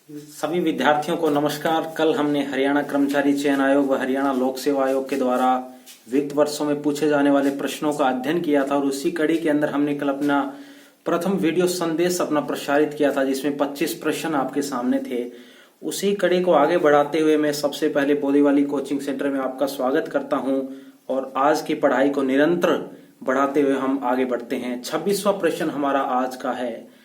सभी विद्यार्थियों को नमस्कार। कल हमने हरियाणा कर्मचारी चयन आयोग व हरियाणा लोक सेवा आयोग के द्वारा वित्त वर्षों में पूछे जाने वाले प्रश्नों का अध्ययन किया था और उसी कड़ी के अंदर हमने कल अपना प्रथम वीडियो संदेश प्रसारित किया था जिसमें 25 प्रश्न आपके सामने थे। उसी कड़ी को आगे बढ़ाते हुए मैं सबसे पहले बोरीवाली कोचिंग सेंटर में आपका स्वागत करता हूं और आज की पढ़ाई को निरंतर बढ़ाते हुए हम आगे बढ़ते हैं। 26वां प्रश्न हमारा आज का है,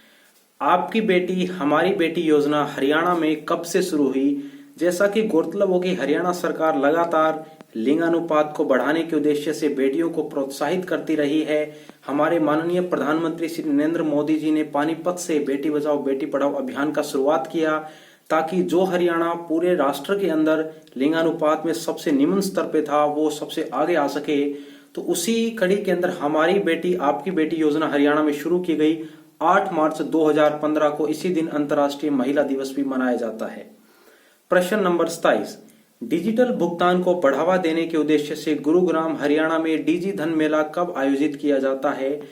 आपकी बेटी हमारी बेटी योजना हरियाणा में कब से शुरू हुई? जैसा कि गौरतलब हो कि हरियाणा सरकार लगातार लिंगानुपात को बढ़ाने के उद्देश्य से बेटियों को प्रोत्साहित करती रही है। हमारे माननीय प्रधानमंत्री श्री नरेंद्र मोदी जी ने पानीपत से बेटी बचाओ बेटी पढ़ाओ अभियान का शुरुआत किया ताकि जो हरियाणा पूरे राष्ट्र के अंदर लिंगानुपात में सबसे निम्न स्तर पे था वो सबसे आगे आ सके। तो उसी कड़ी के अंदर हमारी बेटी आपकी बेटी योजना हरियाणा में शुरू की गई। 8 मार्च 2015 को इसी दिन अंतर्राष्ट्रीय महिला दिवस भी मनाया जाता है। प्रश्न नंबर 27, डिजिटल भुगतान को बढ़ावा देने के उद्देश्य से गुरुग्राम हरियाणा में डिजी धन मेला कब आयोजित किया जाता है?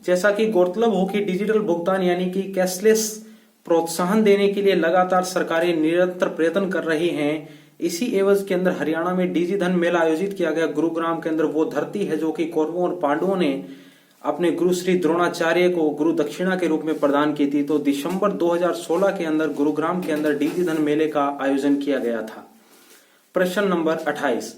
जैसा कि गौरतलब हो कि डिजिटल भुगतान यानी कि कैशलेस प्रोत्साहन देने के लिए लगातार सरकारें निरंतर प्रयत्न कर रही हैं। इसी एवज के अंदर हरियाणा में डिजी धन मेला आयोजित किया गया। गुरुग्राम के अंदर वो धरती है जो कि कौरवों और पांडवों ने अपने गुरु श्री द्रोणाचार्य को गुरु दक्षिणा के रूप में प्रदान की थी। तो दिसंबर 2016 के अंदर गुरुग्राम के अंदर डिजी धन मेले का आयोजन किया गया था। प्रश्न नंबर 28,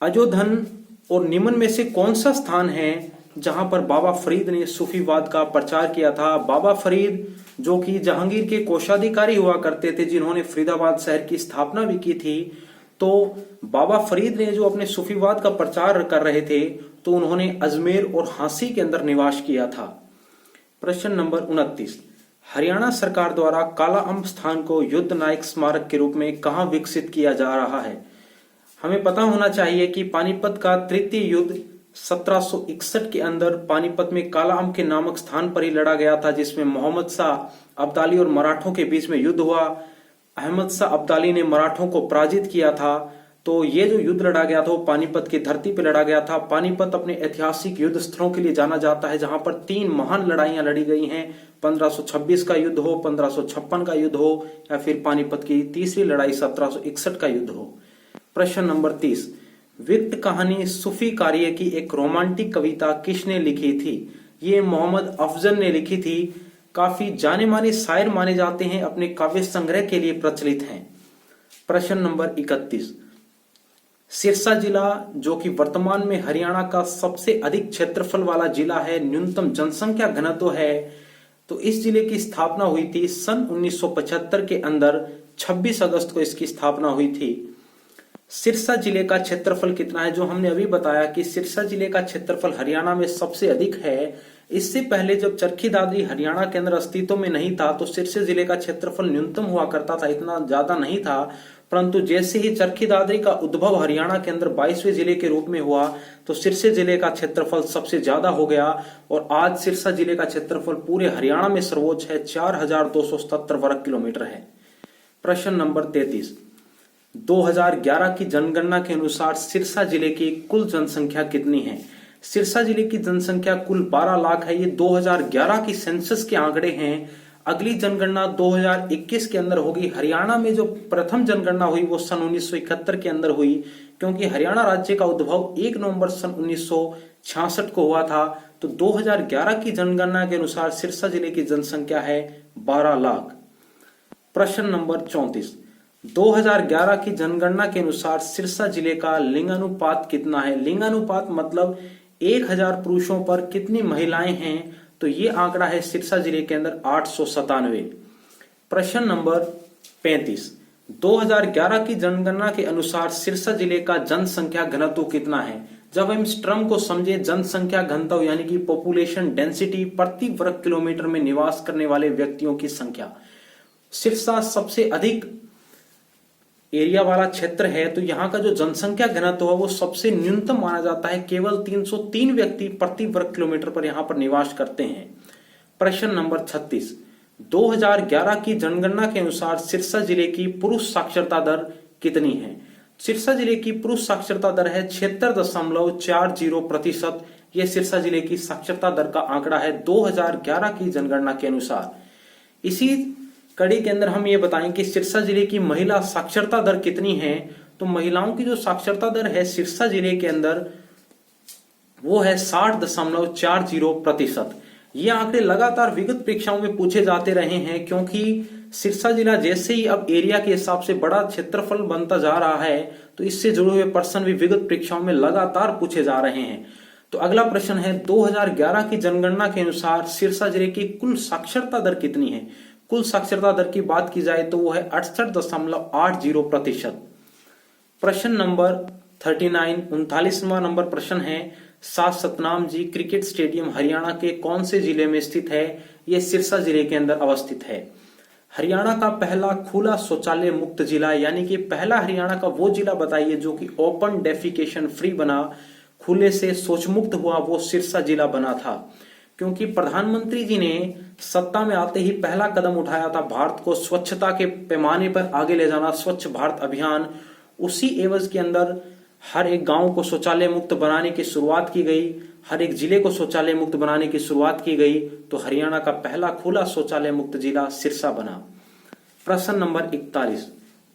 अजोधन और निमन में से कौन सा स्थान है जहां पर बाबा फरीद ने सूफीवाद का प्रचार किया था? बाबा फरीद जो कि जहांगीर के कोषाधिकारी हुआ करते थे, जिन्होंने फरीदाबाद शहर की स्थापना भी की थी। तो बाबा फरीद ने जो अपने सूफीवाद का प्रचार कर रहे थे तो उन्होंने अजमेर और हांसी के अंदर निवास किया था। प्रश्न नंबर 29, हरियाणा सरकार द्वारा काला अम्ब स्थान को युद्ध नायक स्मारक के रूप में कहां विकसित किया जा रहा है? हमें पता होना चाहिए कि पानीपत का तृतीय युद्ध 1761 के अंदर पानीपत में काला अम्ब के नामक स्थान पर ही लड़ा गया था, जिसमें मोहम्मद शाह अब्दाली और मराठों के बीच में युद्ध हुआ। अहमद शाह अब्दाली ने मराठों को पराजित किया था। तो ये जो युद्ध लड़ा गया था वो पानीपत की धरती पर लड़ा गया था। पानीपत अपने ऐतिहासिक युद्ध स्थलों के लिए जाना जाता है जहां पर 3 महान लड़ाइयां लड़ी गई हैं। 1526 का युद्ध हो, 1556 का युद्ध हो या फिर पानीपत की तीसरी लड़ाई 1761 का युद्ध हो। प्रश्न नंबर 30, वित्त कहानी सूफी कार्य की एक रोमांटिक कविता किसने लिखी थी? ये मोहम्मद अफजल ने लिखी थी। काफी जाने माने शायर माने जाते हैं, अपने काव्य संग्रह के लिए प्रचलित हैं। प्रश्न नंबर 31, सिरसा जिला जो कि वर्तमान में हरियाणा का सबसे अधिक क्षेत्रफल वाला जिला है, न्यूनतम जनसंख्या घनत्व है, तो इस जिले की स्थापना हुई थी सन 1975 के अंदर 26 अगस्त को इसकी स्थापना हुई थी। सिरसा जिले का क्षेत्रफल कितना है? जो हमने अभी बताया कि सिरसा जिले का क्षेत्रफल हरियाणा में सबसे अधिक है। इससे पहले जब चरखी दादरी हरियाणा के अंदर अस्तित्व में नहीं था तो सिरसा जिले का क्षेत्रफल न्यूनतम हुआ करता था, इतना ज्यादा नहीं था। परंतु जैसे ही चरखी दादरी का उद्भव हरियाणा के अंदर 22वें जिले के रूप में हुआ तो सिरसा जिले का क्षेत्रफल सबसे ज्यादा हो गया और आज सिरसा जिले का क्षेत्रफल पूरे हरियाणा में सर्वोच्च है, 4277 वर्ग किलोमीटर है। प्रश्न नंबर 33, 2011 की जनगणना के अनुसार सिरसा जिले की कुल जनसंख्या कितनी है? सिरसा जिले की जनसंख्या कुल 12 लाख है। ये 2011 की सेंसस के आंकड़े हैं। अगली जनगणना 2021 के अंदर होगी। हरियाणा में जो प्रथम जनगणना हुई वो सन 1971 के अंदर हुई, क्योंकि हरियाणा राज्य का उद्भव 1 नवंबर सन 1966 को हुआ था। तो 2011 की जनगणना के अनुसार सिरसा जिले की जनसंख्या है 12 लाख। प्रश्न नंबर 34, 2011 की जनगणना के अनुसार सिरसा जिले का लिंगानुपात कितना है? लिंगानुपात मतलब 1000 पुरुषों पर कितनी महिलाएं हैं? तो ये आंकड़ा है सिरसा जिले के अंदर 897। प्रश्न नंबर 35, 2011 की जनगणना के अनुसार सिरसा जिले का जनसंख्या घनत्व कितना है? जब हम इस टर्म को समझे, जनसंख्या घनत्व यानी कि पॉपुलेशन डेंसिटी, प्रति वर्ग किलोमीटर में निवास करने वाले व्यक्तियों की संख्या। सिरसा सबसे अधिक एरिया वाला क्षेत्र है तो यहाँ का जो जनसंख्या घनत्व है वो सबसे न्यूनतम माना जाता है। केवल 303 व्यक्ति प्रति वर्ग किलोमीटर पर यहाँ पर निवास करते हैं। प्रश्न नंबर 36, 2011 की जनगणना के अनुसार सिरसा जिले की पुरुष साक्षरता दर कितनी है? सिरसा जिले की पुरुष साक्षरता दर है 76.40%। यह सिरसा जिले की साक्षरता दर का आंकड़ा है 2011 की जनगणना के अनुसार। इसी कड़ी के अंदर हम ये बताएं कि सिरसा जिले की महिला साक्षरता दर कितनी है। तो महिलाओं की जो साक्षरता दर है सिरसा जिले के अंदर वो है 60.40%। ये आंकड़े लगातार विगत परीक्षाओं में पूछे जाते रहे हैं, क्योंकि सिरसा जिला जैसे ही अब एरिया के हिसाब से बड़ा क्षेत्रफल बनता जा रहा है, तो इससे जुड़े हुए प्रश्न भी विगत परीक्षाओं में लगातार पूछे जा रहे हैं। तो अगला प्रश्न है 2011 की जनगणना के अनुसार सिरसा जिले की कुल साक्षरता दर कितनी है। कुल साक्षरता दर की बात की जाए तो वो है 68.80%। प्रश्न नंबर 39 39वां नंबर प्रश्न है सात सतनाम जी क्रिकेट स्टेडियम हरियाणा के कौन से जिले में स्थित है। यह सिरसा जिले के अंदर अवस्थित है। हरियाणा का पहला खुला शौचालय मुक्त जिला, यानी कि पहला हरियाणा का वो जिला बताइए जो कि ओपन डेफिकेशन फ्री बना, खुले से शौच मुक्त हुआ, वो सिरसा जिला बना था। क्योंकि प्रधानमंत्री जी ने सत्ता में आते ही पहला कदम उठाया था भारत को स्वच्छता के पैमाने पर आगे ले जाना, स्वच्छ भारत अभियान। उसी एवज के अंदर हर एक गांव को शौचालय मुक्त बनाने की शुरुआत की गई, हर एक जिले को शौचालय मुक्त बनाने की शुरुआत की गई। तो हरियाणा का पहला खुला शौचालय मुक्त जिला सिरसा बना। प्रश्न नंबर 41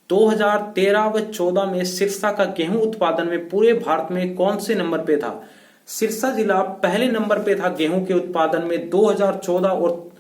2013 व 14 में सिरसा का गेहूं उत्पादन में पूरे भारत में कौन से नंबर पे था। सिरसा जिला पहले नंबर पे था गेहूं के उत्पादन में 2014 और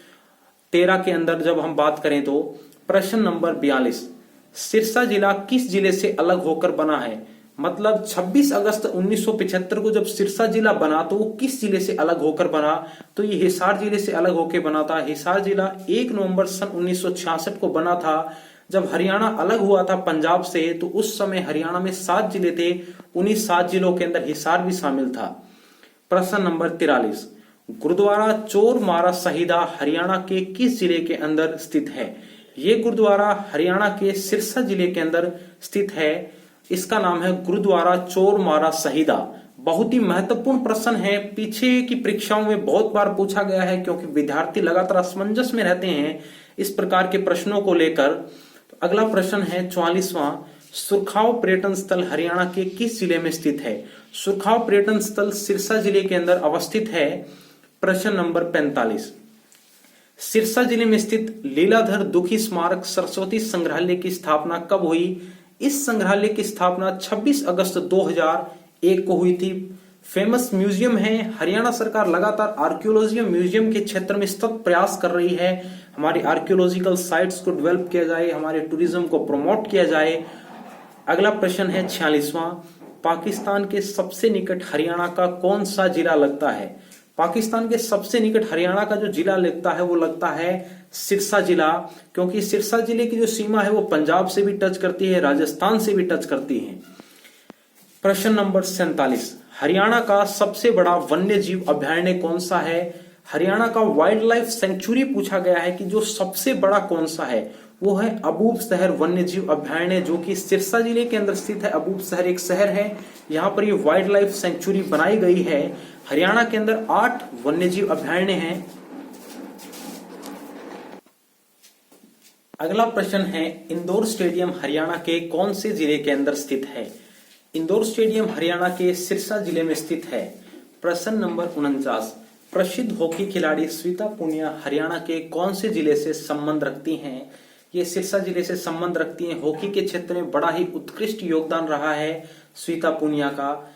13 के अंदर जब हम बात करें तो। प्रश्न नंबर 42 सिरसा जिला किस जिले से अलग होकर बना है। मतलब 26 अगस्त 1975 को जब सिरसा जिला बना तो वो किस जिले से अलग होकर बना। तो ये हिसार जिले से अलग होकर बना था। हिसार जिला 1 नवंबर सन 1966 को बना था। जब हरियाणा अलग हुआ था पंजाब से, तो उस समय हरियाणा में 7 जिले थे, उन्हीं 7 जिलों के अंदर हिसार भी शामिल था। प्रश्न नंबर 43 गुरुद्वारा चोर मारा शहीदा हरियाणा के किस जिले के अंदर स्थित है। ये गुरुद्वारा हरियाणा के सिरसा जिले के अंदर स्थित है। इसका नाम है गुरुद्वारा चोर मारा शहीदा। बहुत ही महत्वपूर्ण प्रश्न है, पीछे की परीक्षाओं में बहुत बार पूछा गया है, क्योंकि विद्यार्थी लगातार असमंजस में रहते हैं इस प्रकार के प्रश्नों को लेकर। तो अगला प्रश्न है 44वां सुरखाव पर्यटन स्थल हरियाणा के किस जिले में स्थित है। सुरखाव पर्यटन स्थल सिरसा जिले के अंदर अवस्थित है। प्रश्न नंबर 45 सिरसा जिले में स्थित लीलाधर दुखी स्मारक सरस्वती संग्रहालय की स्थापना कब हुई। इस संग्रहालय की स्थापना 26 अगस्त 2001 को हुई थी। फेमस म्यूजियम है। हरियाणा सरकार लगातार आर्कियोलॉजी म्यूजियम के क्षेत्र में सतत प्रयास कर रही है। हमारी आर्कियोलॉजिकल साइट्स को डेवलप किया जाए, हमारे टूरिज्म को प्रमोट किया जाए। अगला प्रश्न है 46वां पाकिस्तान के सबसे निकट हरियाणा का कौन सा जिला लगता है। पाकिस्तान के सबसे निकट हरियाणा का जो जिला लगता है वो लगता है सिरसा जिला, क्योंकि सिरसा जिले की जो सीमा है वो पंजाब से भी टच करती है, राजस्थान से भी टच करती है। प्रश्न नंबर 47 हरियाणा का सबसे बड़ा वन्य जीव अभयारण्य कौन सा है। हरियाणा का वाइल्ड लाइफ सेंचुरी पूछा गया है कि जो सबसे बड़ा कौन सा है, वो है अबूब शहर वन्य जीव अभयारण्य, जो कि सिरसा जिले के अंदर स्थित है। अबूब शहर एक शहर है, यहाँ पर ये वाइल्ड लाइफ सेंचुरी बनाई गई है। हरियाणा के अंदर 8 वन्यजीव अभयारण्य हैं। अगला प्रश्न है इंदौर स्टेडियम हरियाणा के कौन से जिले के अंदर स्थित है। इंदौर स्टेडियम हरियाणा के सिरसा जिले में स्थित है। प्रश्न नंबर 49 प्रसिद्ध हॉकी खिलाड़ी स्विता पुनिया हरियाणा के कौन से जिले से संबंध रखती हैं। ये सिरसा जिले से संबंध रखती हैं। हॉकी के क्षेत्र में बड़ा ही उत्कृष्ट योगदान रहा है स्विता पुनिया का।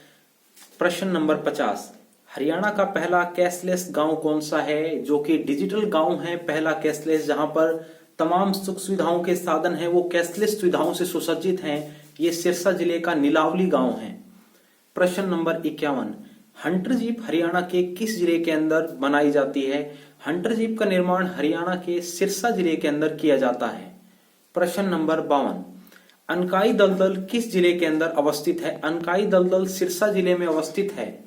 प्रश्न नंबर 50 हरियाणा का पहला कैशलेस गांव कौन सा है, जो कि डिजिटल गांव है पहला कैशलेस, जहां पर तमाम सुख सुविधाओं के साधन हैं वो कैशलेस सुविधाओं से सुसज्जित हैं। ये सिरसा जिले का नीलावली गांव है। प्रश्न नंबर 51 हंटर जीप हरियाणा के किस जिले के अंदर बनाई जाती है। हंटर जीप का निर्माण हरियाणा के सिरसा जिले के अंदर किया जाता है। प्रश्न नंबर 52 अनकाई दलदल किस जिले के अंदर अवस्थित है। अनकाई दलदल सिरसा जिले में अवस्थित है।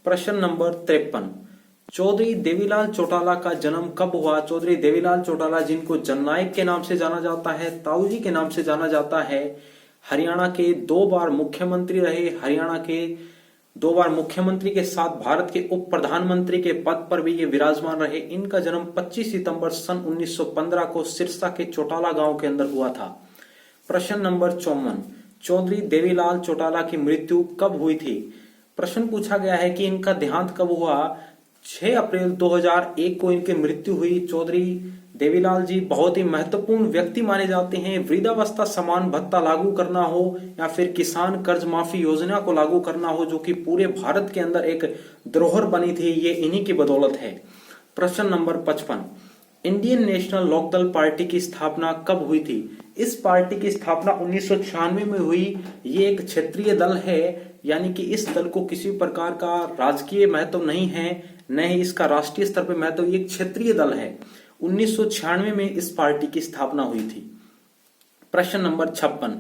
प्रश्न नंबर 53 चौधरी देवीलाल चौटाला का जन्म कब हुआ। चौधरी देवीलाल चौटाला जिनको जननायक के नाम से जाना जाता है, ताऊजी के नाम से जाना जाता है, हरियाणा के 2 बार मुख्यमंत्री रहे। हरियाणा के 2 बार मुख्यमंत्री के साथ भारत के उप प्रधानमंत्री के पद पर भी ये विराजमान रहे। इनका जन्म 25 सितंबर सन 1915 को सिरसा के चौटाला गांव के अंदर हुआ था। प्रश्न नंबर 54 चौधरी देवीलाल चौटाला की मृत्यु कब हुई थी। प्रश्न पूछा गया है कि इनका देहांत कब हुआ। 6 अप्रैल 2001 को इनकी मृत्यु हुई। चौधरी देवीलाल जी बहुत ही महत्वपूर्ण व्यक्ति माने जाते हैं। वृद्धावस्था समान भत्ता लागू करना हो या फिर किसान कर्ज माफी योजना को लागू करना हो, जो कि पूरे भारत के अंदर एक धरोहर बनी थी, ये इन्हीं की बदौलत है। प्रश्न number 55, Indian National Lokdal party की स्थापना कब हुई थी? इस पार्टी की स्थापना 1996 में हुई। ये एक क्षेत्रीय दल है, यानी कि इस दल को किसी प्रकार का राजकीय महत्व नहीं है, न ही इसका राष्ट्रीय स्तर पर महत्व। ये एक क्षेत्रीय दल है। 1996 में इस पार्टी की स्थापना हुई थी। प्रश्न नंबर 56,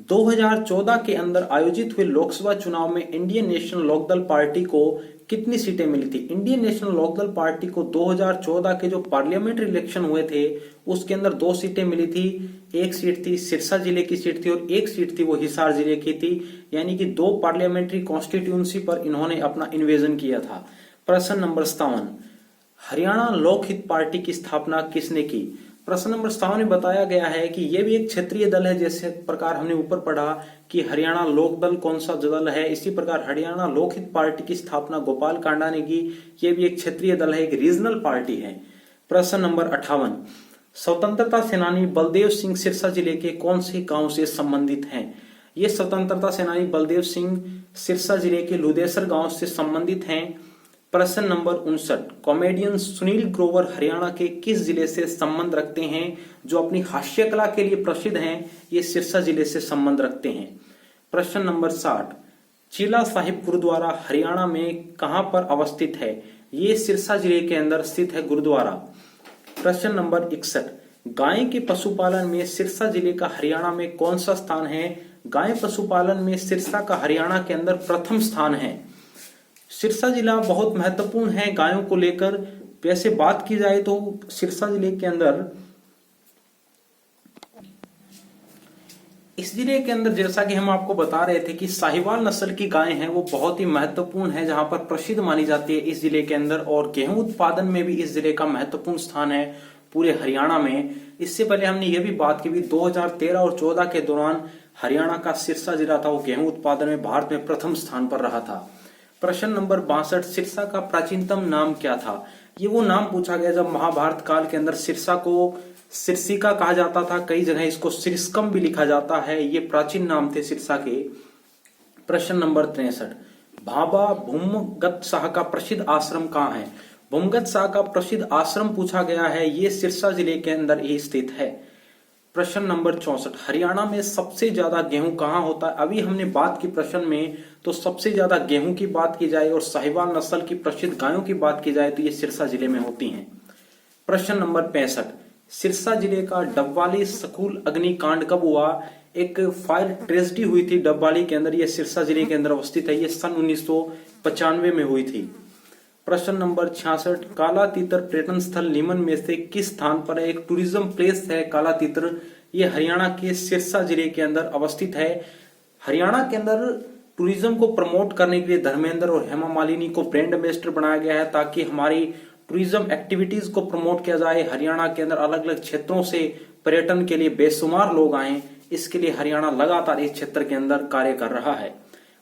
2014 के अंदर आयोजित हुए लोकसभा चुनाव में इंडियन नेशनल लोकदल पार्टी को कितनी सीटें मिली थी? इंडियन नेशनल लोकदल पार्टी को 2014 के जो पार्लियामेंट्री इलेक्शन हुए थे उसके अंदर 2 सीटें मिली थी। एक सीट थी सिरसा जिले की सीट थी और एक सीट थी वो हिसार जिले की थी, यानी कि 2 पार्लियामेंट्री कॉन्स्टिट्यूंसी पर इन्होंने अपना इन्वेजन किया था। प्रश्न नंबर 57, हरियाणा लोकहित पार्टी की स्थापना किसने की? प्रश्न नंबर 57 में बताया गया है कि यह भी एक क्षेत्रीय दल है। जैसे प्रकार हमने ऊपर पढ़ा कि हरियाणा लोक दल कौन सा दल है, इसी प्रकार हरियाणा लोकहित पार्टी की स्थापना गोपाल कांडा ने की। यह भी एक क्षेत्रीय दल है, एक रीजनल पार्टी है। प्रश्न नंबर 58, स्वतंत्रता सेनानी बलदेव सिंह सिरसा जिले के कौन से गांव से संबंधित हैं? ये स्वतंत्रता सेनानी बलदेव सिंह सिरसा जिले के लुदेसर गांव से संबंधित हैं। प्रश्न नंबर 59, कॉमेडियन सुनील ग्रोवर हरियाणा के किस जिले से संबंध रखते हैं? जो अपनी हास्य कला के लिए प्रसिद्ध हैं, ये सिरसा जिले से संबंध रखते हैं। प्रश्न नंबर 60, चीला साहिब गुरुद्वारा हरियाणा में कहां पर अवस्थित है? ये सिरसा जिले के अंदर स्थित है गुरुद्वारा। प्रश्न नंबर 61, गाय के पशुपालन में सिरसा जिले का हरियाणा में कौन सा स्थान है? गाय पशुपालन में सिरसा का हरियाणा के अंदर प्रथम स्थान है। सिरसा जिला बहुत महत्वपूर्ण है गायों को लेकर। वैसे बात की जाए तो सिरसा जिले के अंदर, इस जिले के अंदर जैसा कि हम आपको बता रहे थे कि साहिवाल नस्ल की गायें हैं, वो बहुत ही महत्वपूर्ण है, जहां पर प्रसिद्ध मानी जाती है इस जिले के अंदर। और गेहूं उत्पादन में भी इस जिले का महत्वपूर्ण स्थान है पूरे हरियाणा में। इससे पहले हमने ये भी बात की भी 2013 और 14 के दौरान हरियाणा का सिरसा जिला था, वो गेहूं उत्पादन में भारत में प्रथम स्थान पर रहा था। प्रश्न नंबर 62, सिरसा का प्राचीनतम नाम क्या था? ये वो नाम पूछा गया जब महाभारत काल के अंदर सिरसा को सिरसिका कहा जाता था, कई जगह इसको सिरस्कम भी लिखा जाता है। ये प्राचीन नाम थे सिरसा के। प्रश्न नंबर 63, बाबा भूमगत शाह का प्रसिद्ध आश्रम कहाँ है? भूमगत शाह का प्रसिद्ध आश्रम पूछा गया है, ये सिरसा जिले के अंदर ही स्थित है। प्रश्न नंबर 64, हरियाणा में सबसे ज्यादा गेहूं कहाँ होता है? अभी हमने बात की प्रश्न में तो सबसे ज्यादा गेहूं की बात की जाए और साहिवाल नस्ल की प्रसिद्ध गायों की बात की जाए तो ये सिरसा जिले में होती हैं। प्रश्न नंबर 65, सिरसा जिले का डबवाली स्कूल अग्निकांड कब हुआ? एक फायर ट्रेजेडी हुई थी डबवाली के अंदर, ये सिरसा जिले के अंदर अवस्थित है। ये सन 1995 में हुई थी। प्रश्न नंबर 66, काला तीतर पर्यटन स्थल निम्न में से किस स्थान पर है? एक टूरिज्म प्लेस है काला तीतर, ये हरियाणा के सिरसा जिले के अंदर अवस्थित है। हरियाणा के अंदर टूरिज्म को प्रमोट करने के लिए धर्मेंद्र और हेमा मालिनी को ब्रांड एम्बेसडर बनाया गया है, ताकि हमारी टूरिज्म एक्टिविटीज को प्रमोट किया जाए। हरियाणा के अंदर अलग अलग क्षेत्रों से पर्यटन के लिए बेशुमार लोग आए, इसके लिए हरियाणा लगातार इस क्षेत्र के अंदर कार्य कर रहा है।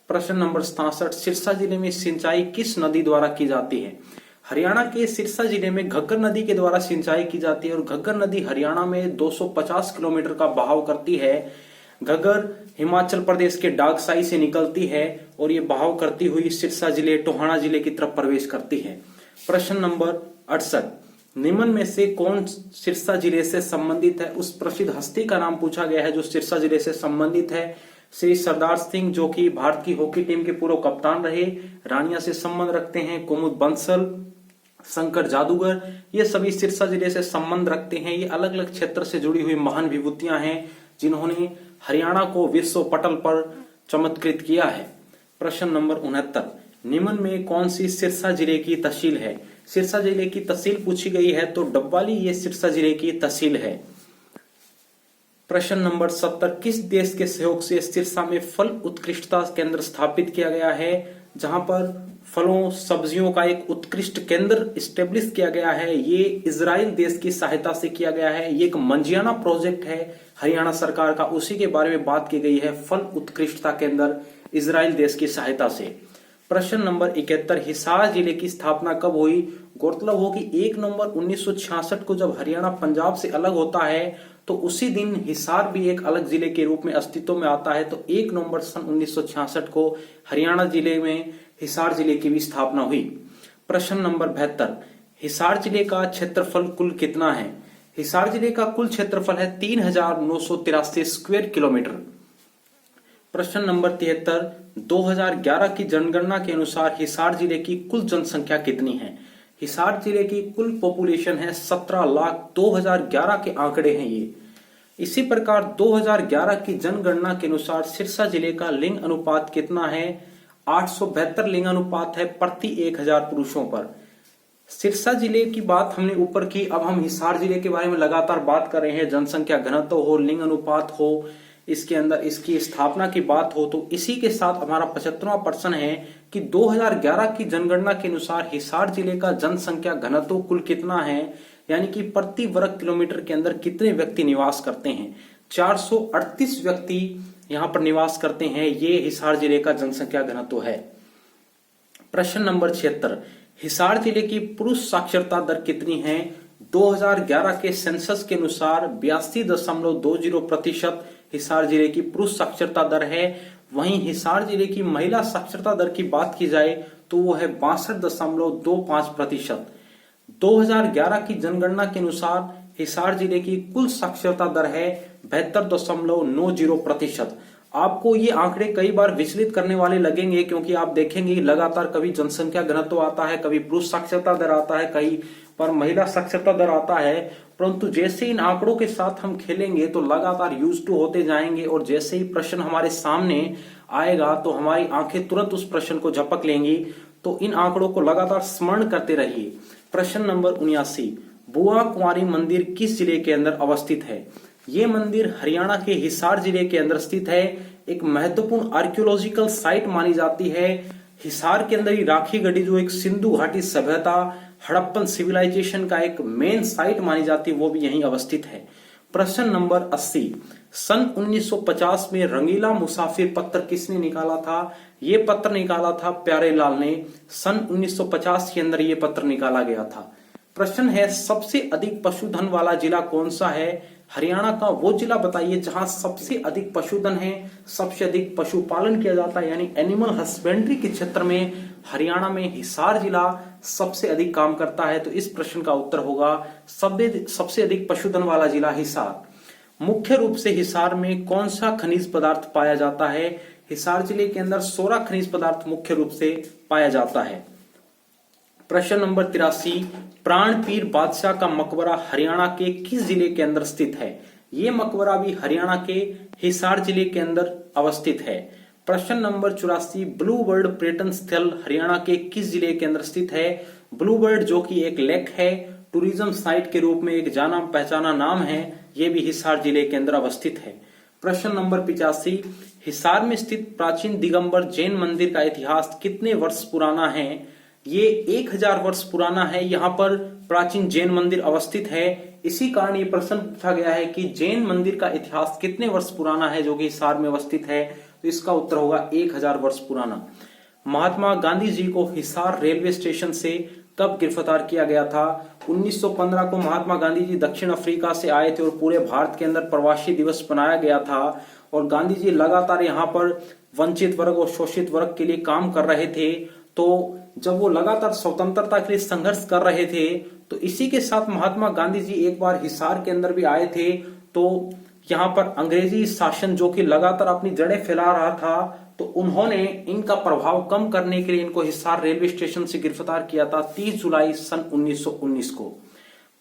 प्रश्न नंबर 67, सिरसा जिले में सिंचाई किस नदी द्वारा की जाती है? हरियाणा के सिरसा जिले में घग्गर नदी के द्वारा सिंचाई की जाती है और घग्गर नदी हरियाणा में 250 किलोमीटर का बहाव करती है। घग्गर हिमाचल प्रदेश के डागसाई से निकलती है और ये बहाव करती हुई सिरसा जिले टोहाना जिले की तरफ प्रवेश करती है। प्रश्न नंबर 68, निम्न में से कौन सिरसा जिले से संबंधित है? उस प्रसिद्ध हस्ती का नाम पूछा गया है जो सिरसा जिले से संबंधित है। श्री सरदार सिंह, जो कि भारत की हॉकी टीम के पूर्व कप्तान रहे, रानिया से संबंध रखते हैं। कुमुद बंसल, शंकर जादूगर, ये सभी सिरसा जिले से संबंध रखते हैं। ये अलग अलग क्षेत्र से जुड़ी हुई महान विभूतियां हैं जिन्होंने हरियाणा को विश्व पटल पर चमत्कृत किया है। प्रश्न नंबर 69, निम्न में कौन सी सिरसा जिले की तहसील है? सिरसा जिले की तहसील पूछी गई है तो डबवाली ये सिरसा जिले की तहसील है। प्रश्न नंबर 70, किस देश के सहयोग से सिरसा में फल उत्कृष्टता केंद्र स्थापित किया गया है? जहां पर फलों सब्जियों का एक उत्कृष्ट केंद्र स्टेब्लिश किया गया है, ये इजराइल देश की सहायता से किया गया है। ये एक मंजियाना प्रोजेक्ट है हरियाणा सरकार का, उसी के बारे में बात की गई है, फल उत्कृष्टता केंद्र इजराइल देश की सहायता से। प्रश्न नंबर 71, हिसार जिले की स्थापना कब हुई? गौरतलब हो कि 1 नवंबर 1966 को जब हरियाणा पंजाब से अलग होता है तो उसी दिन हिसार भी एक अलग जिले के रूप में अस्तित्व में आता है। तो 1 नवंबर सन 1966 को हरियाणा जिले में हिसार जिले की भी स्थापना हुई। प्रश्न नंबर 72, हिसार जिले का क्षेत्रफल कुल कितना है? हिसार जिले का कुल क्षेत्रफल है 3983 स्क्वायर किलोमीटर। प्रश्न नंबर 73, 2011 की जनगणना के अनुसार हिसार जिले की कुल जनसंख्या कितनी है? हिसार जिले की कुल पॉपुलेशन है 17 लाख। 2011 के आंकड़े हैं ये। इसी प्रकार 2011 की जनगणना के अनुसार सिरसा जिले का लिंग अनुपात कितना है? 872 लिंग अनुपात है प्रति 1000 पुरुषों पर। सिरसा जिले की बात हमने ऊपर की, अब हम हिसार जिले के बारे में लगातार बात कर रहे हैं। जनसंख्या घनत्व हो, लिंग अनुपात हो, इसके अंदर इसकी स्थापना की बात हो, तो इसी के साथ हमारा 75वां प्रश्न है कि 2011 की जनगणना के अनुसार हिसार जिले का जनसंख्या घनत्व कुल कितना है, यानी कि प्रति वर्ग किलोमीटर के अंदर कितने व्यक्ति निवास करते हैं? 438 व्यक्ति यहाँ पर निवास करते हैं। ये हिसार जिले का जनसंख्या घनत्व है। प्रश्न नंबर 76, हिसार जिले की पुरुष साक्षरता दर कितनी है? 2011 के सेंसस के अनुसार 82.20% हिसार जिले की पुरुष साक्षरता दर है। वहीं हिसार जिले की महिला साक्षरता दर की बात की जाए तो वो है 62.25%। 2011 की जनगणना के अनुसार हिसार जिले की कुल साक्षरता दर है 72.90%। आपको ये आंकड़े कई बार विचलित करने वाले लगेंगे, क्योंकि आप देखेंगे लगातार कभी जनसंख्या घनत्व आता है, कभी पुरुष साक्षरता दर आता है, कहीं पर महिला साक्षरता दर आता है। परंतु जैसे इन आंकड़ों के साथ हम खेलेंगे तो लगातार यूज टू होते जाएंगे, और जैसे ही प्रश्न हमारे सामने आएगा तो हमारी आंखें तुरंत उस प्रश्न को झपक लेंगी। तो इन आंकड़ों को लगातार स्मरण करते रहिए। प्रश्न नंबर 79, बुआ कुंवारी मंदिर किस जिले के अंदर अवस्थित है? ये मंदिर हरियाणा के हिसार जिले के अंदर स्थित है। एक महत्वपूर्ण आर्कियोलॉजिकल साइट मानी जाती है। हिसार के अंदर ही राखी गढ़ी, जो एक सिंधु घाटी सभ्यता, हड़प्पन सिविलाइजेशन का एक मेन साइट मानी जाती है, वो भी यहीं अवस्थित है। प्रश्न नंबर 80, सन 1950 में रंगीला मुसाफिर पत्र किसने निकाला था? ये पत्र निकाला था प्यारेलाल ने। सन 1950 के अंदर ये पत्र निकाला गया था। प्रश्न है, सबसे अधिक पशुधन वाला जिला कौन सा है? हरियाणा का वो जिला बताइए जहां सबसे अधिक पशुधन है, सबसे अधिक पशुपालन किया जाता है, यानी एनिमल हस्बेंड्री के क्षेत्र में हरियाणा में हिसार जिला सबसे अधिक काम करता है। तो इस प्रश्न का उत्तर होगा सबसे अधिक पशुधन वाला जिला हिसार। मुख्य रूप से हिसार में कौन सा खनिज पदार्थ पाया जाता है? हिसार जिले के अंदर 16 खनिज पदार्थ मुख्य रूप से पाया जाता है। प्रश्न नंबर 83, प्राणपीर बादशाह का मकबरा हरियाणा के किस जिले के अंदर स्थित है? ये मकबरा भी हरियाणा के हिसार जिले के अंदर अवस्थित है। प्रश्न नंबर 84, ब्लू बर्ड पर्यटन स्थल हरियाणा के किस जिले के अंदर स्थित है? ब्लू बर्ड जो कि एक लेक है, टूरिज्म साइट के रूप में एक जाना पहचाना नाम है, ये भी हिसार जिले के अंदर अवस्थित है। प्रश्न नंबर 85, हिसार में स्थित प्राचीन दिगंबर जैन मंदिर का इतिहास कितने वर्ष पुराना है? ये 1000 वर्ष पुराना है। यहाँ पर प्राचीन जैन मंदिर अवस्थित है। इसी कारण ये प्रश्न पूछा गया है कि जैन मंदिर का इतिहास कितने वर्ष पुराना है जो कि हिसार में अवस्थित है। तो इसका उत्तर होगा 1000 वर्ष पुराना। महात्मा गांधी जी को हिसार रेलवे स्टेशन से कब गिरफ्तार किया गया था? 1915 को महात्मा गांधी जी दक्षिण अफ्रीका से आए थे और पूरे भारत के अंदर प्रवासी दिवस बनाया गया था। और गांधी जी लगातार यहाँ पर वंचित वर्ग और शोषित वर्ग के लिए काम कर रहे थे। तो जब वो लगातार स्वतंत्रता के लिए संघर्ष कर रहे थे, तो इसी के साथ महात्मा गांधी जी एक बार हिसार के अंदर भी आए थे। तो यहाँ पर अंग्रेजी शासन जो कि लगातार अपनी जड़ें फैला रहा था, तो उन्होंने इनका प्रभाव कम करने के लिए इनको हिसार रेलवे स्टेशन से गिरफ्तार किया था 30 जुलाई सन 1919 को।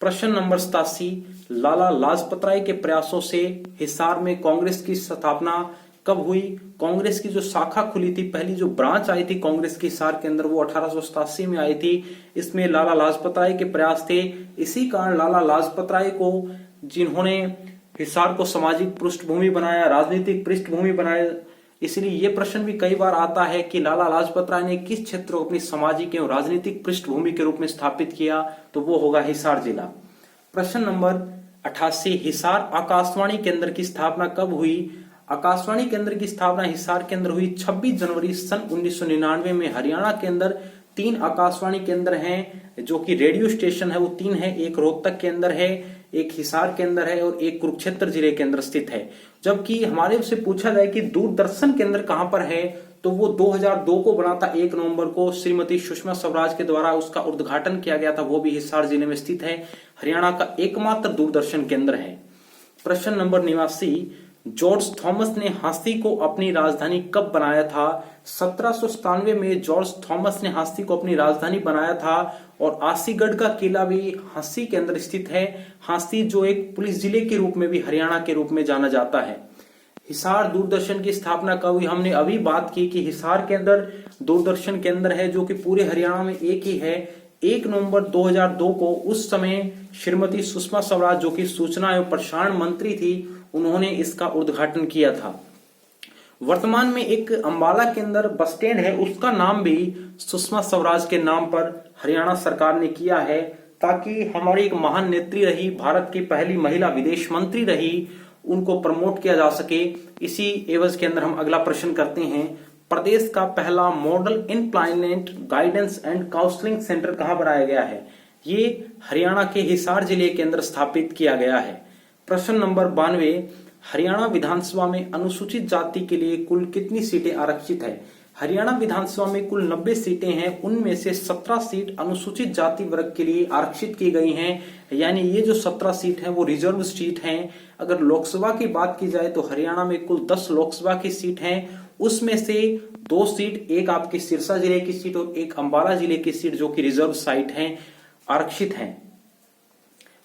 प्रश्न नंबर 87, लाला लाजपत राय के प्रयासों से हिसार में कांग्रेस की स्थापना कब हुई? कांग्रेस की जो शाखा खुली थी, पहली जो ब्रांच आई थी कांग्रेस की हिसार के अंदर, वो 1887 में आई थी। इसमें लाला लाजपत राय के प्रयास थे। इसी कारण लाला लाजपत राय को, जिन्होंने हिसार को सामाजिक पृष्ठभूमि बनाया, राजनीतिक पृष्ठभूमि बनाया, इसलिए ये प्रश्न भी कई बार आता है कि लाला लाजपत राय ने किस क्षेत्र को अपनी सामाजिक एवं राजनीतिक पृष्ठभूमि के रूप में स्थापित किया? तो वो होगा हिसार जिला। प्रश्न नंबर 88, हिसार आकाशवाणी केंद्र की स्थापना कब हुई? आकाशवाणी केंद्र की स्थापना हिसार के अंदर हुई 26 जनवरी सन 1999 में। हरियाणा के अंदर 3 आकाशवाणी केंद्र हैं जो कि रेडियो स्टेशन है, वो 3 है। एक रोहतक के अंदर है, एक हिसार के अंदर है और एक कुरुक्षेत्र जिले के अंदर स्थित है। जबकि हमारे से पूछा जाए कि दूरदर्शन केंद्र कहां पर है, तो वो 2002 को बना था। 1 नवंबर को श्रीमती सुषमा स्वराज के द्वारा उसका उद्घाटन किया गया था, वो भी हिसार जिले में स्थित है। हरियाणा का एकमात्र दूरदर्शन केंद्र है। प्रश्न नंबर 89, जॉर्ज थॉमस ने हांसी को अपनी राजधानी कब बनाया था? 1797 में जॉर्ज थॉमस ने हांसी को अपनी राजधानी बनाया था और आसीगढ़ का किला भी हांसी के अंदर स्थित है। हांसी जो एक पुलिस जिले के रूप में भी हरियाणा के रूप में जाना जाता है। हिसार दूरदर्शन की स्थापना कब हुई? हमने अभी बात की कि हिसार के अंदर दूरदर्शन केंद्र है जो कि पूरे हरियाणा में एक ही है। 1 नवंबर 2002 को उस समय श्रीमती सुषमा स्वराज जो कि सूचना एवं प्रसारण मंत्री थी, उन्होंने इसका उद्घाटन किया था। वर्तमान में एक अंबाला के अंदर बस स्टैंड है, उसका नाम भी सुषमा स्वराज के नाम पर हरियाणा सरकार ने किया है, ताकि हमारी एक महान नेत्री रही, भारत की पहली महिला विदेश मंत्री रही, उनको प्रमोट किया जा सके। इसी एवज के अंदर हम अगला प्रश्न करते हैं। प्रदेश का पहला model employment guidance and counselling centre कहां बनाया गया है? ये हरियाणा के हिसार जिले के अंदर स्थापित किया गया है। प्रश्न नंबर 92, हरियाणा विधानसभा में अनुसूचित जाति के लिए कुल कितनी सीटें आरक्षित है? हरियाणा विधानसभा में कुल 90 सीटें हैं, उनमें से 17 सीट अनुसूचित जाति वर्ग के लिए आरक्षित की गई हैं। यानी ये जो 17 सीट हैं वो रिजर्व सीट हैं। अगर लोकसभा की बात की जाए तो हरियाणा में कुल 10 लोकसभा की सीट हैं, उसमें से 2 सीट, एक आपकी सिरसा जिले की सीट और एक अंबाला जिले की सीट जो कि रिजर्व साइट हैं, आरक्षित हैं।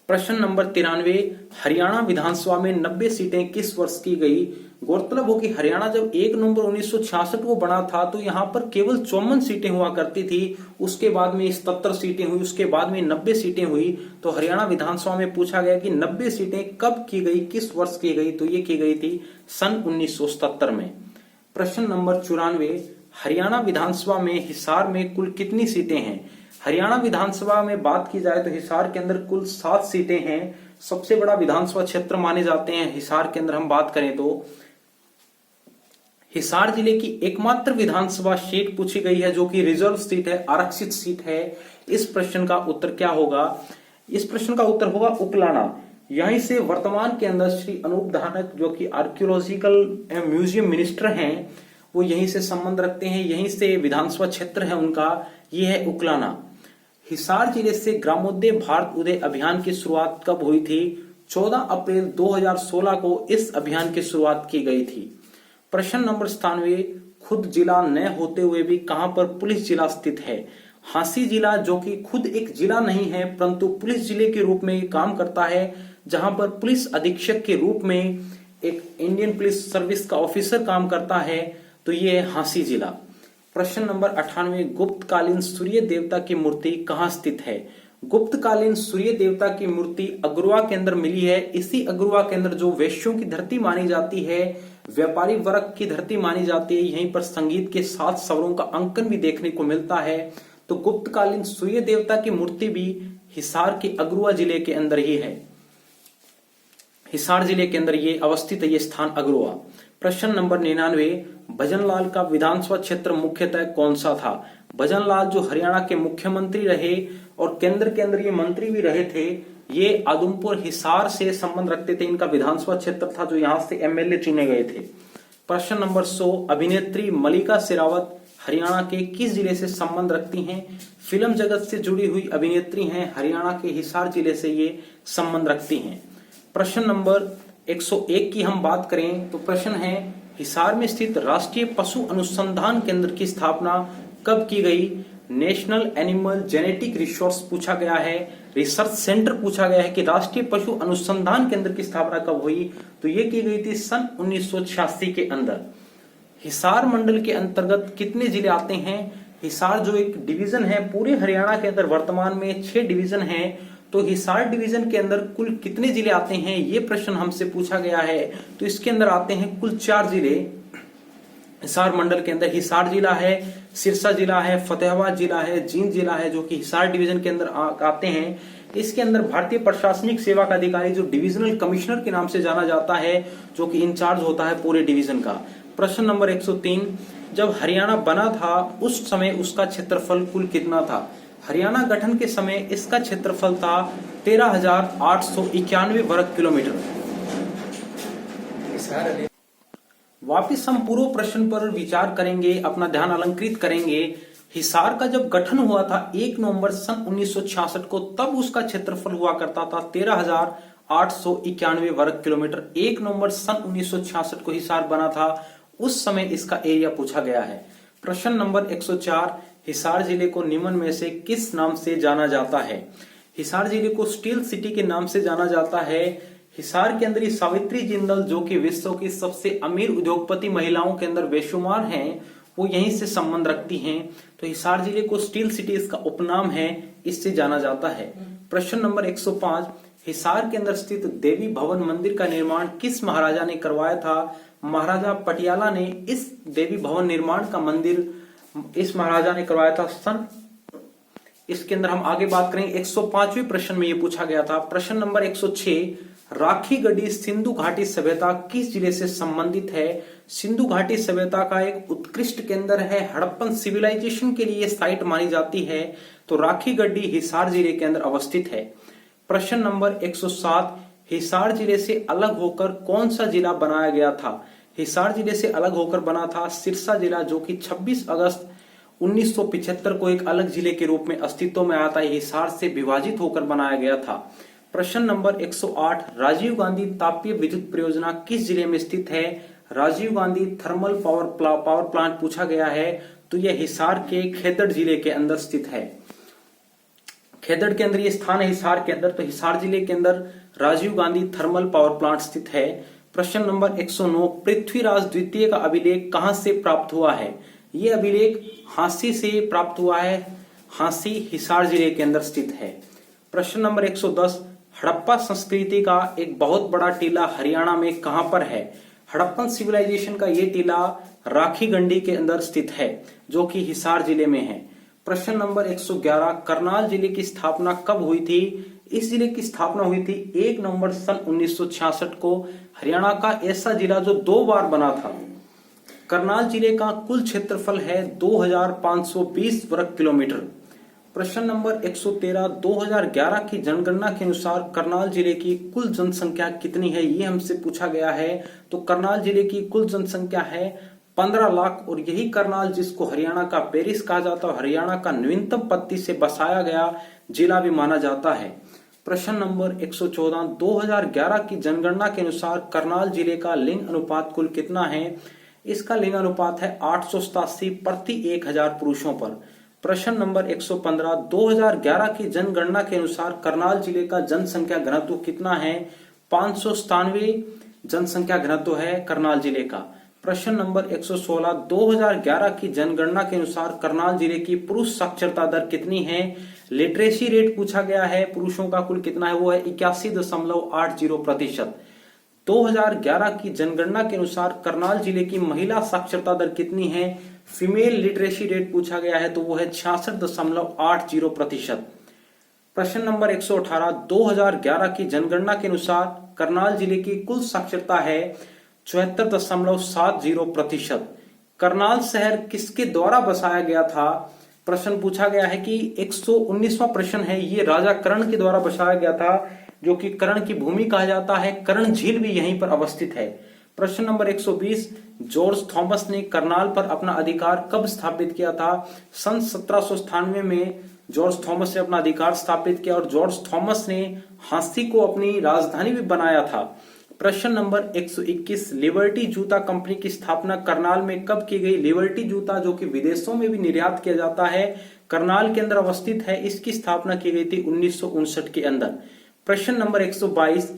प्रश्न नंबर 93, हरियाणा विधानसभा में 90 सीटें किस वर्ष की गई? गौरतलब हो कि हरियाणा जब 1 नवंबर 1966 को बना था तो यहाँ पर केवल 54 सीटें हुआ करती थी। उसके बाद में 77 सीटें हुई, उसके बाद में 90 सीटें हुई। तो हरियाणा विधानसभा में पूछा गया कि 90 सीटें कब की गई, किस वर्ष की गई? तो ये की गई थी सन 1977 में। प्रश्न नंबर 94, हरियाणा विधानसभा में हिसार में कुल कितनी सीटें हैं? हरियाणा विधानसभा में बात की जाए तो हिसार के अंदर कुल 7 सीटें हैं। सबसे बड़ा विधानसभा क्षेत्र माने जाते हैं हिसार के अंदर हम बात करें तो। हिसार जिले की एकमात्र विधानसभा सीट पूछी गई है जो कि रिजर्व सीट है, आरक्षित सीट है। इस प्रश्न का उत्तर क्या होगा? इस प्रश्न का उत्तर होगा उकलाना। यहीं से वर्तमान के अंदर श्री अनूप धानक जो कि आर्कियोलॉजिकल म्यूजियम मिनिस्टर हैं, वो यहीं से संबंध रखते हैं, यहीं से विधानसभा क्षेत्र है उनका, ये है उकलाना। हिसार जिले से ग्रामोदय भारत उदय अभियान की शुरुआत कब हुई थी? 14 अप्रैल 2016 को इस अभियान की शुरुआत की गई थी। प्रश्न नंबर 97, खुद जिला न होते हुए भी कहां पर पुलिस जिला स्थित है? हांसी जिला जो कि खुद एक जिला नहीं है परंतु पुलिस जिले के रूप में काम करता है, जहां पर पुलिस अधीक्षक के रूप में एक इंडियन पुलिस सर्विस का ऑफिसर काम करता है, तो ये है हांसी जिला। प्रश्न नंबर 98, गुप्तकालीन सूर्य देवता की मूर्ति कहाँ स्थित है? गुप्तकालीन सूर्य देवता की मूर्ति अग्रवा के अंदर मिली है। इसी अग्रवा के अंदर जो वैश्यों की धरती मानी जाती है, व्यापारी वर्ग की धरती मानी जाती है, यहीं पर संगीत के 7 स्वरों का अंकन भी देखने को मिलता है। तो गुप्तकालीन सूर्य देवता की मूर्ति भी हिसार के अग्रवा जिले के अंदर ही है। हिसार जिले के अंदर ये अवस्थित है, ये स्थान अग्रवा। प्रश्न नंबर 99, भजनलाल का विधानसभा क्षेत्र मुख्यतः कौन सा था? भजनलाल जो हरियाणा के मुख्यमंत्री रहे और केंद्र के अंदर ये मंत्री भी रहे थे, ये आदमपुर हिसार से संबंध रखते थे। इनका विधानसभा क्षेत्र था जो यहाँ से एमएलए चुने गए थे। प्रश्न नंबर 100, अभिनेत्री मल्लिका शेरावत हरियाणा के किस जिले से संबंध रखती हैं? फिल्म जगत से जुड़ी हुई अभिनेत्री हैं, हरियाणा के हिसार जिले से ये संबंध रखती हैं। प्रश्न नंबर 101 की हम बात करें तो प्रश्न है, हिसार में स्थित राष्ट्रीय पशु अनुसंधान केंद्र की स्थापना कब की गई? नेशनल एनिमल जेनेटिक रिसोर्स पूछा गया है, रिसर्च सेंटर पूछा गया है कि राष्ट्रीय पशु अनुसंधान केंद्र की स्थापना कब हुई? तो ये की गई थी सन 1986 के अंदर। हिसार मंडल के अंतर्गत कितने जिले आते हैं? हिसार जो एक डिवीजन है पूरे हरियाणा के अंदर वर्तमान में 6 डिवीजन हैं। तो हिसार डिवीजन के अंदर कुल कितने जिले आते हैं, ये प्रश्न हमसे पूछा गया है। तो इसके अंदर आते हैं कुल 4 जिले। हिसार मंडल के अंदर हिसार जिला है, सिरसा जिला है, फतेहाबाद जिला है, जींद जिला है जो कि हिसार डिवीजन के अंदर आते हैं। इसके अंदर भारतीय प्रशासनिक सेवा का अधिकारी जो डिविजनल कमिश्नर के नाम से जाना जाता है, जो कि इंचार्ज होता है पूरे डिवीजन का। प्रश्न नंबर 103, जब हरियाणा बना था उस समय उसका क्षेत्रफल कुल कितना था? हरियाणा गठन के समय इसका क्षेत्रफल था 13,891 वर्ग किलोमीटर। वापिस हम पूर्व प्रश्न पर विचार करेंगे, अपना ध्यान अलंकृत करेंगे। हिसार का जब गठन हुआ था 1 नवंबर सन 1966 को, तब उसका क्षेत्रफल हुआ करता था 13,891 वर्ग किलोमीटर। 1 नवंबर सन 1966 को हिसार बना था, उस समय इसका एरिया पूछा गया है। प्रश्न नंबर 104, हिसार जिले को निम्न में से किस नाम से जाना जाता है? हिसार जिले को स्टील सिटी के नाम से जाना जाता है। हिसार के अंदर ही सावित्री जिंदल, जो कि विश्व की सबसे अमीर उद्योगपति महिलाओं के अंदर बेशुमार हैं, वो यहीं से संबंध रखती हैं। तो हिसार जिले को स्टील सिटी इसका उपनाम है, इससे जाना जाता है। प्रश्न नंबर 105, हिसार के अंदर स्थित देवी भवन मंदिर का निर्माण किस महाराजा ने करवाया था? महाराजा पटियाला ने इस देवी भवन निर्माण का मंदिर इस महाराजा ने करवाया था। इसके अंदर हम आगे बात करेंगे। 105वें प्रश्न में यह पूछा गया था। प्रश्न नंबर 106, राखी गढ़ी सिंधु घाटी सभ्यता किस जिले से संबंधित है? सिंधु घाटी सभ्यता का एक उत्कृष्ट केंद्र है, हड़प्पन सिविलाइजेशन के लिए साइट मानी जाती है। तो राखी गढ़ी हिसार जिले के अंदर अवस्थित है। प्रश्न नंबर 107, हिसार जिले से अलग होकर कौन सा जिला बनाया गया था? हिसार जिले से अलग होकर बना था सिरसा जिला, जो कि 26 अगस्त 1975 को एक अलग जिले के रूप में अस्तित्व में आता है। हिसार से विभाजित होकर बनाया गया था। प्रश्न नंबर 108, राजीव गांधी तापीय विद्युत परियोजना किस जिले में स्थित है? Rajiv Gandhi thermal power plant पूछा गया है, तो यह हिसार के खेदड़ जिले के अंदर स्थित है। खेदड़ के अंदर ये स्थान है हिसार के अंदर, तो हिसार जिले के अंदर Rajiv Gandhi thermal power plant स्थित है। प्रश्न नंबर 109, पृथ्वीराज द्वितीय का अभिलेख कहां से प्राप्त हुआ है? यह अभिलेख हांसी से प्राप्त हुआ है। हांसी हिसार जिले के अंदर स्थित है। प्रश्न नंबर 110, हड़प्पा संस्कृति का एक बहुत बड़ा टीला हरियाणा में कहां पर है? हड़प्पन सिविलाइजेशन का ये टीला राखी गंडी के अंदर स्थित है, जो कि हिसार जिले में है। प्रश्न नंबर 111, करनाल जिले की स्थापना कब हुई थी? इस जिले की स्थापना हुई थी 1 नवंबर सन 1966 को। हरियाणा का ऐसा जिला जो 2 बार बना था। करनाल जिले का कुल क्षेत्रफल है 2520 वर्ग किलोमीटर। प्रश्न नंबर 113, 2011 की जनगणना के अनुसार करनाल जिले की कुल जनसंख्या कितनी है? ये हमसे पूछा गया है। तो करनाल जिले की कुल जनसंख्या है 15 लाख, और यही करनाल जिसको हरियाणा का पेरिस कहा जाता है, हरियाणा का नवीनतम पत्ती से बसाया गया जिला भी माना जाता है। प्रश्न नंबर 114, 2011 की जनगणना के अनुसार करनाल जिले का लिंग अनुपात कुल कितना है? इसका लिंग अनुपात है 887 प्रति 1000 पुरुषों पर। प्रश्न नंबर 115, 2011 की जनगणना के अनुसार करनाल जिले का जनसंख्या घनत्व कितना है? 597 जनसंख्या घनत्व है करनाल जिले का। प्रश्न नंबर 116, 2011 की जनगणना के अनुसार करनाल जिले की पुरुष साक्षरता दर कितनी है? लिटरेसी रेट पूछा गया है, पुरुषों का कुल कितना है? वो है 81.80%। 2011 की जनगणना के अनुसार करनाल जिले की महिला साक्षरता दर कितनी है? फीमेल लिटरेसी रेट पूछा गया है, तो वो है 66.80%। प्रश्न नंबर 118, 2011 की जनगणना के अनुसार करनाल जिले की कुल साक्षरता है 74.70%। करनाल शहर किसके द्वारा बसाया गया था? प्रश्न पूछा गया है कि 119वां प्रश्न है, ये राजा कर्ण के द्वारा बसाया गया था, जो कि कर्ण की भूमि कहा जाता है। कर्ण झील भी यहीं पर अवस्थित है। प्रश्न नंबर 120, जॉर्ज थॉमस ने करनाल पर अपना अधिकार कब स्थापित किया था? सन 1797 में जॉर्ज थॉमस ने अपना अधिकार स्थापित किया, और जॉर्ज थॉमस ने हांसी को अपनी राजधानी भी बनाया था। प्रश्न नंबर 121, लिबर्टी जूता कंपनी की स्थापना करनाल में कब की गई? लिबर्टी जूता जो कि विदेशों में भी निर्यात किया जाता है, करनाल के अंदर अवस्थित है। इसकी स्थापना की गई थी 1959 के अंदर। प्रश्न नंबर 122,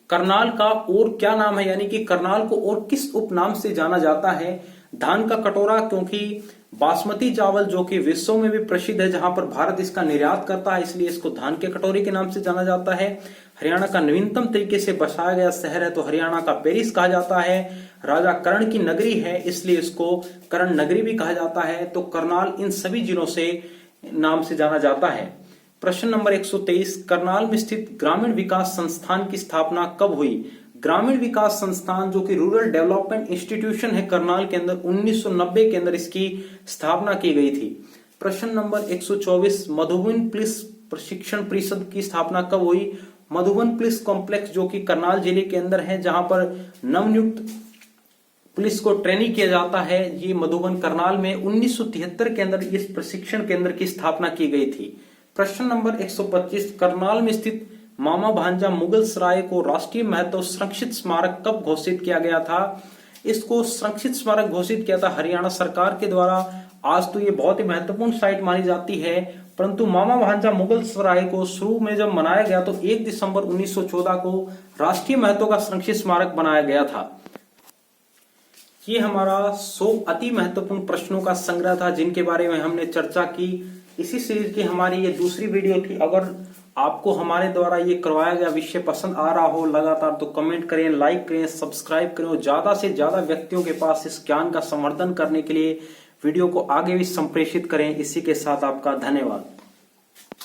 करनाल का और क्या नाम है? यानी कि करनाल को और किस उपनाम से जाना जाता है? धान का कटोरा, क्योंकि बासमती चावल जो कि विश्व में भी प्रसिद्ध है, जहां पर भारत इसका निर्यात करता है, इसलिए इसको धान के कटोरे के नाम से जाना जाता है। हरियाणा का नवीनतम तरीके से बसाया गया शहर है, तो हरियाणा का पेरिस कहा जाता है। राजा कर्ण की नगरी है, इसलिए इसको कर्ण नगरी भी कहा जाता है। तो करनाल इन सभी जिलों से नाम से जाना जाता है। प्रश्न नंबर 123, करनाल में स्थित ग्रामीण विकास संस्थान की स्थापना कब हुई? ग्रामीण विकास संस्थान जो कि रूरल डेवलपमेंट इंस्टीट्यूशन है करनाल के अंदर, 1990 के अंदर इसकी स्थापना की गई थी। प्रश्न नंबर 124, मधुबन पुलिस प्रशिक्षण परिषद की स्थापना कब हुई? मधुबन पुलिस कॉम्प्लेक्स जो कि करनाल जिले के अंदर है, जहां पर नवनियुक्त पुलिस को ट्रेनिंग किया जाता है, ये मधुबन करनाल में 1973 के अंदर इस प्रशिक्षण केंद्र की स्थापना की गई थी। प्रश्न नंबर 125, करनाल में स्थित मामा भांजा मुगल सराय को राष्ट्रीय महत्व संरक्षित स्मारक कब घोषित किया गया था? इसको संरक्षित स्मारक घोषित किया था हरियाणा सरकार के द्वारा। आज तो ये बहुत ही महत्वपूर्ण साइट मानी जाती है, परंतु मामा भांजा मुगल सराय को शुरू में जब मनाया गया तो 1 दिसंबर 1914 को राष्ट्रीय महत्व का संरक्षित स्मारक बनाया गया था। ये हमारा 100 अति महत्वपूर्ण प्रश्नों का संग्रह था जिनके बारे में हमने चर्चा की। इसी सीरीज की हमारी ये दूसरी वीडियो थी। अगर आपको हमारे द्वारा ये करवाया गया विषय पसंद आ रहा हो लगातार, तो कमेंट करें, लाइक करें, सब्सक्राइब करें और ज्यादा से ज्यादा व्यक्तियों के पास इस ज्ञान का संवर्धन करने के लिए वीडियो को आगे भी संप्रेषित करें। इसी के साथ आपका धन्यवाद।